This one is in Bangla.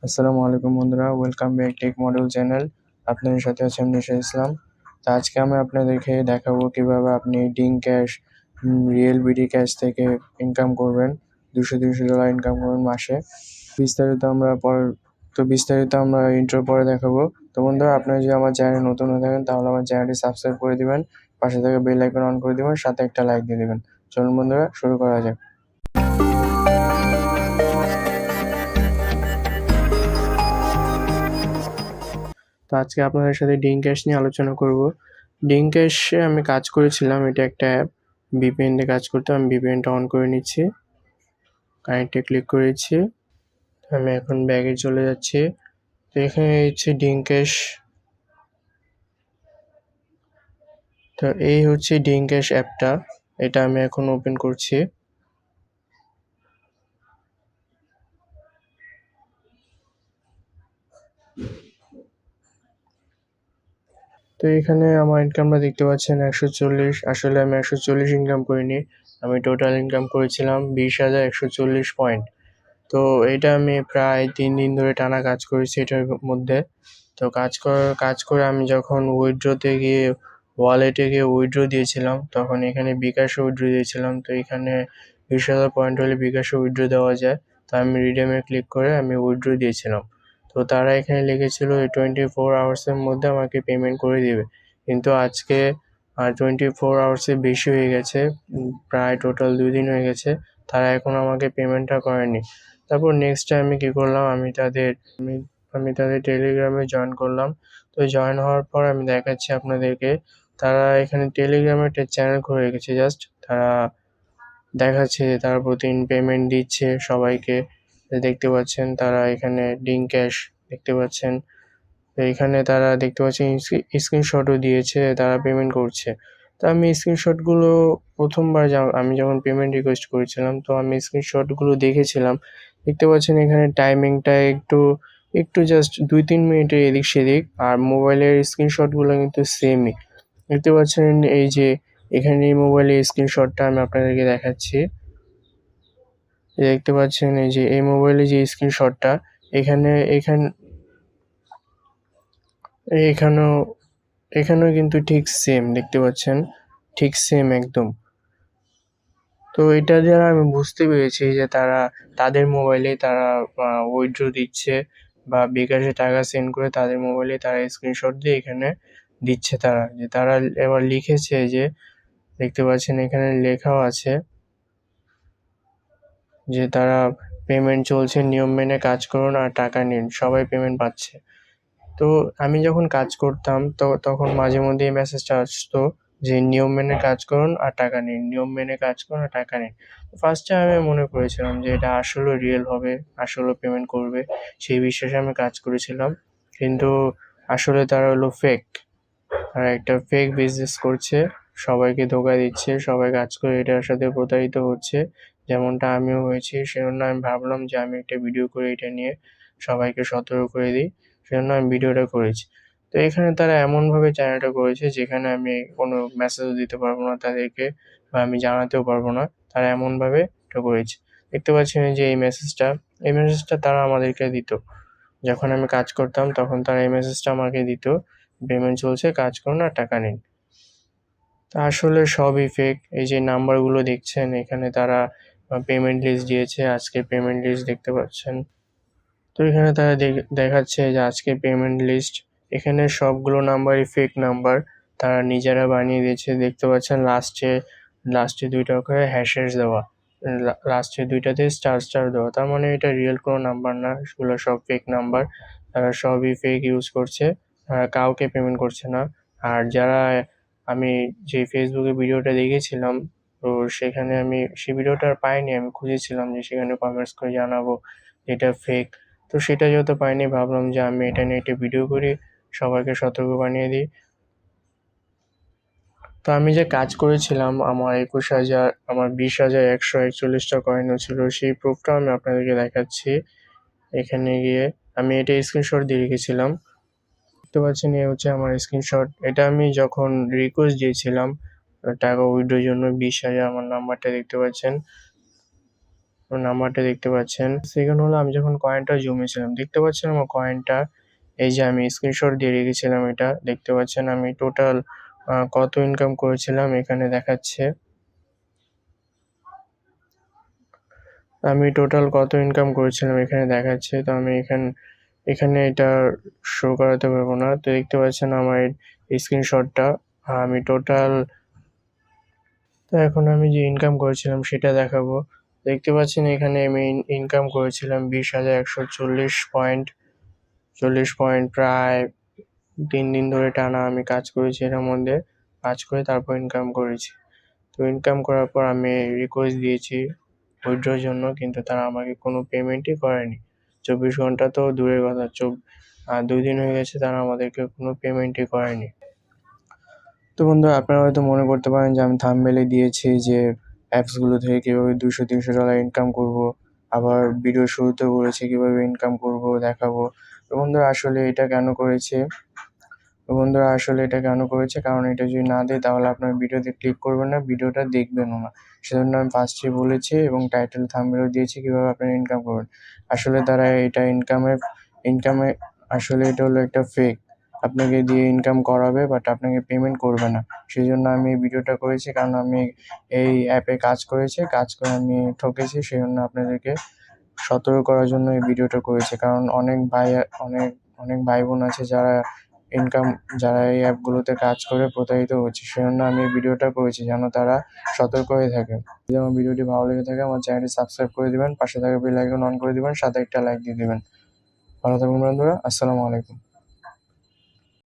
আসসালামু আলাইকুম বন্ধুরা, welcome back tech model channel. আপনাদের সাথে আছে আমি নিশা ইসলাম। তো আজকে আমি আপনাদেরকে দেখাবো কিভাবে আপনি ding cash real BD cash থেকে ইনকাম করবেন। $200 ইনকাম করবেন মাসে। বিস্তারিত আমরা পর বিস্তারিত আমরা ইন্ট্রো পরে দেখাবো। তো বন্ধুরা, আপনারা যদি আমার চ্যানেলে নতুন হয়ে থাকেন তাহলে আমার চ্যানেলটি সাবস্ক্রাইব করে দিবেন, পাশে থেকে বেল আইকন অন করে দিবেন, সাথে একটা লাইক দিয়ে দিবেন। চলুন বন্ধুরা, শুরু করা যাক। তো আজকে আপনাদের সাথে ডিং ক্যাশ নিয়ে আলোচনা করব। ডিং ক্যাশে আমি কাজ করেছিলাম, এটা একটা অ্যাপ, ভিপিএন দিয়ে কাজ করতে। আমি ভিপিএনটা অন করে নিচ্ছি, কানেক্টে ক্লিক করেছি। আমি এখন ব্যাগে চলে যাচ্ছি। তো এখানে হচ্ছে ডিং ক্যাশ। তো এই হচ্ছে ডিং ক্যাশ অ্যাপটা, এটা আমি এখন ওপেন করছি। তো এখানে আমার ইনকামটা দেখতে পাচ্ছেন 140। আসলে আমি 140 ইনকাম করিনি, আমি টোটাল ইনকাম করেছিলাম 20,140 পয়েন্ট। তো এটা আমি প্রায় 3 দিন ধরে টানা কাজ করেছি এটার মধ্যে। তো কাজ করে আমি যখন উইথড্রতে গিয়ে ওয়ালেটে গিয়ে উইথড্র দিয়েছিলাম, তখন এখানে বিকাশে উইথড্র দিয়েছিলাম। তো এখানে 20,000 পয়েন্ট হলে বিকাশে উইথড্র দেওয়া যায়। তো আমি রিডেমে ক্লিক করে আমি উইথড্র দিয়েছিলাম। তো তারা এখানে লিখেছিল 24 আওয়ার্সের মধ্যে আমাকে পেমেন্ট করে দিবে, কিন্তু আজকে 24 আওয়ার্সের বেশি হয়ে গেছে, প্রায় টোটাল 2 দিন হয়ে গেছে, তারা এখন আমাকে পেমেন্টটা করেনি। তারপর নেক্সট আমি কি করলাম, আমি তাদের টেলিগ্রামে জয়েন করলাম। তো জয়েন হওয়ার পর আমি দেখাচ্ছি আপনাদেরকে, তারা এখানে টেলিগ্রামে একটা চ্যানেল করে রেখেছে। জাস্ট তারা দেখাচ্ছে যে তারা প্রতিদিন পেমেন্ট দিচ্ছে সবাইকে। দেখতে পাচ্ছেন তারা এখানে ডিং ক্যাশ দেখতে পাচ্ছেন। তো এখানে তারা দেখতে পাচ্ছেন স্ক্রিনশটও দিয়েছে, তারা পেমেন্ট করছে। তো আমি স্ক্রিনশটগুলো প্রথমবার আমি যখন পেমেন্ট রিকোয়েস্ট করেছিলাম, তো আমি স্ক্রিনশটগুলো দেখেছিলাম। দেখতে পাচ্ছেন এখানে টাইমিংটা একটু একটু জাস্ট 2-3 মিনিটের এদিক সেদিক, আর মোবাইলের স্ক্রিনশটগুলো কিন্তু সেমই। দেখতে পাচ্ছেন এই যে এখানে এই মোবাইলের স্ক্রিনশটটা আমি আপনাদেরকে দেখাচ্ছি। দেখতে পাচ্ছেন এই যে এই মোবাইলে যে স্ক্রিনশটটা, এখানে এখানেও এখানেও কিন্তু ঠিক সেম দেখতে পাচ্ছেন, ঠিক সেম একদম। তো এটা দ্বারা আমি বুঝতে পেরেছি যে তারা তাদের মোবাইলে তারা উইথড্র দিচ্ছে বা বিকাশে টাকা সেন্ড করে তাদের মোবাইলে তারা স্ক্রিনশট দিয়ে এখানে দিচ্ছে। তারা এবার লিখেছে যে, দেখতে পাচ্ছেন এখানে লেখাও আছে যে তারা পেমেন্ট চলছে, নিয়ম মেনে কাজ করুন আর টাকা নিন, সবাই পেমেন্ট পাচ্ছে। তো আমি যখন কাজ করতাম তখন মাঝে মধ্যে এই মেসেজটা আসতো যে নিয়ম মেনে কাজ করুন আর টাকা নিন, নিয়ম মেনে কাজ করুন আর টাকা নিন। ফার্স্টে আমি মনে করেছিলাম যে এটা আসলে রিয়েল হবে, আসলে পেমেন্ট করবে, সেই বিশ্বাসে আমি কাজ করেছিলাম। কিন্তু আসলে তারা হলো ফেক, তারা একটা ফেক বিজনেস করছে, সবাইকে ধোঁকা দিচ্ছে, সবাই কাজ করে এটার সাথে প্রতারিত হচ্ছে, যেমনটা আমিও হয়েছি। সেজন্য আমি ভাবলাম যে আমি একটা ভিডিও করে এটা নিয়ে সবাইকে সতর্ক করে দিই, সেজন্য আমি ভিডিওটা করেছি। তো এখানে তারা এমনভাবে চ্যানেলটা করেছে যেখানে আমি কোনো মেসেজও দিতে পারবো না তাদেরকে, বা আমি জানাতেও পারবো না, তারা এমনভাবে এটা করেছে। দেখতে পাচ্ছেন এই যে এই মেসেজটা তারা আমাদেরকে দিত যখন আমি কাজ করতাম, তখন তারা এই মেসেজটা আমাকে দিত, পেমেন্ট চলছে, কাজ করুন আর টাকা নিন। তা আসলে সবই ফেক। এই যে নাম্বারগুলো দেখছেন এখানে তারা পেমেন্ট লিস্ট দিয়েছে, আজকে পেমেন্ট লিস্ট দেখতে পাচ্ছেন। তো এখানে তারা দেখাচ্ছে যে আজকে পেমেন্ট লিস্ট, এখানে সবগুলো নাম্বারই ফেক নাম্বার, তারা নিজেরা বানিয়ে দিয়েছে। দেখতে পাচ্ছেন লাস্টে 2টা করে হ্যাশেস দেওয়া, লাস্টে 2টাতে স্টার স্টার দেওয়া, তার মানে এটা রিয়েল কোনো নাম্বার না, সেগুলো সব ফেক নাম্বার। তারা সবই ফেক ইউজ করছে, কাউকে পেমেন্ট করছে না। আর যারা আমি যে ফেসবুকে ভিডিওটা দেখেছিলাম, তো সেখানে আমি সেই ভিডিওটা আর পাইনি, আমি খুঁজেছিলাম যে সেখানে কমেন্টস করে জানাবো এটা ফেক। তো সেটা যেহেতু পাইনি, ভাবলাম যে আমি এটা নিয়ে একটা ভিডিও করি, সবাইকে সতর্ক বানিয়ে দিই। তো আমি যে কাজ করেছিলাম, আমার 20,141টা কয়েনও ছিল, সেই প্রুফটাও আমি আপনাদেরকে দেখাচ্ছি। এখানে গিয়ে আমি এটা স্ক্রিনশট দিয়ে রেখেছিলাম। দেখতে পাচ্ছেন এই হচ্ছে আমার স্ক্রিনশট। এটা আমি যখন রিকোয়েস্ট দিয়েছিলাম, টাকা উইথড্রর জন্য 20,000, আমার নাম্বারটা দেখতে পাচ্ছেন। নাম্বারটা দেখতে পাচ্ছেন। সেকেন্ড হলো আমি যখন কয়েনটা জমিয়েছিলাম, দেখতে পাচ্ছেন আমার কয়েনটা, এই যে আমি স্ক্রিনশট দিয়ে রেখেছিলাম এটা, দেখতে পাচ্ছেন আমি টোটাল কত ইনকাম করেছিলাম এখানে দেখাচ্ছে। আমি টোটাল কত ইনকাম করেছিলাম এখানে দেখাচ্ছে। তো আমি এখানে এটা শো করাতে পারবো না। তো দেখতে পাচ্ছেন আমার এই স্ক্রিনশটটা। আমি টোটাল, তো এখন আমি যে ইনকাম করেছিলাম সেটা দেখাবো। দেখতে পাচ্ছেন এখানে আমি ইনকাম করেছিলাম 20,140 পয়েন্ট প্রায় 3 দিন ধরে টানা আমি কাজ করেছি এটার মধ্যে। কাজ করে তারপর ইনকাম করেছি। তো ইনকাম করার পর আমি রিকোয়েস্ট দিয়েছি উইথড্রর জন্য, কিন্তু তারা আমাকে কোনো পেমেন্টই করেনি। 24 ঘন্টা তো দূরের কথা, 2 দিন হয়ে গেছে তারা আমাদেরকে কোনো পেমেন্টই করেনি। তো বন্ধুরা, আপনারা হয়তো মনে করতে পারেন যে আমি থাম্বনেইলে দিয়েছি যে অ্যাপসগুলো থেকে কীভাবে $200-300 ইনকাম করবো। আবার ভিডিওর শুরুতে বলেছি কীভাবে ইনকাম করবো দেখাবো। তো বন্ধুরা আসলে এটা কেন করেছে, কারণ এটা যদি না দেই তাহলে আপনারা ভিডিওতে ক্লিক করবেন না, ভিডিওটা দেখবেনও না। সেজন্য আমি ফার্স্টেই বলেছি এবং টাইটেল থাম্বনেইলও দিয়েছি কীভাবে আপনারা ইনকাম করবেন। আসলে তারা এটা ইনকামে আসলে এটা হলো একটা ফেক। আপনাকে দিয়ে ইনকাম করাবে বাট আপনাকে পেমেন্ট করবে না। সেজন্য আমি এই ভিডিওটা করেছি, কারণ আমি এই অ্যাপে কাজ করেছি, কাজ করে আমি ঠকেছি। সেজন্য আপনাদেরকে সতর্ক করার জন্য এই ভিডিওটা করেছি। কারণ অনেক ভাই বোন আছে যারা এই অ্যাপগুলোতে কাজ করে প্রতারিত হচ্ছে। সেজন্য আমি এই ভিডিওটা করেছি যেন তারা সতর্ক হয়ে থাকে। যদি আমার ভিডিওটি ভালো লেগে থাকে আমার চ্যানেলটি সাবস্ক্রাইব করে দিবেন, পাশে থাকা বেল আইকন অন করে দিবেন, সাথে একটা লাইক দিয়ে দিবেন। ভালো থাকুন বন্ধুরা, আসসালামু আলাইকুম।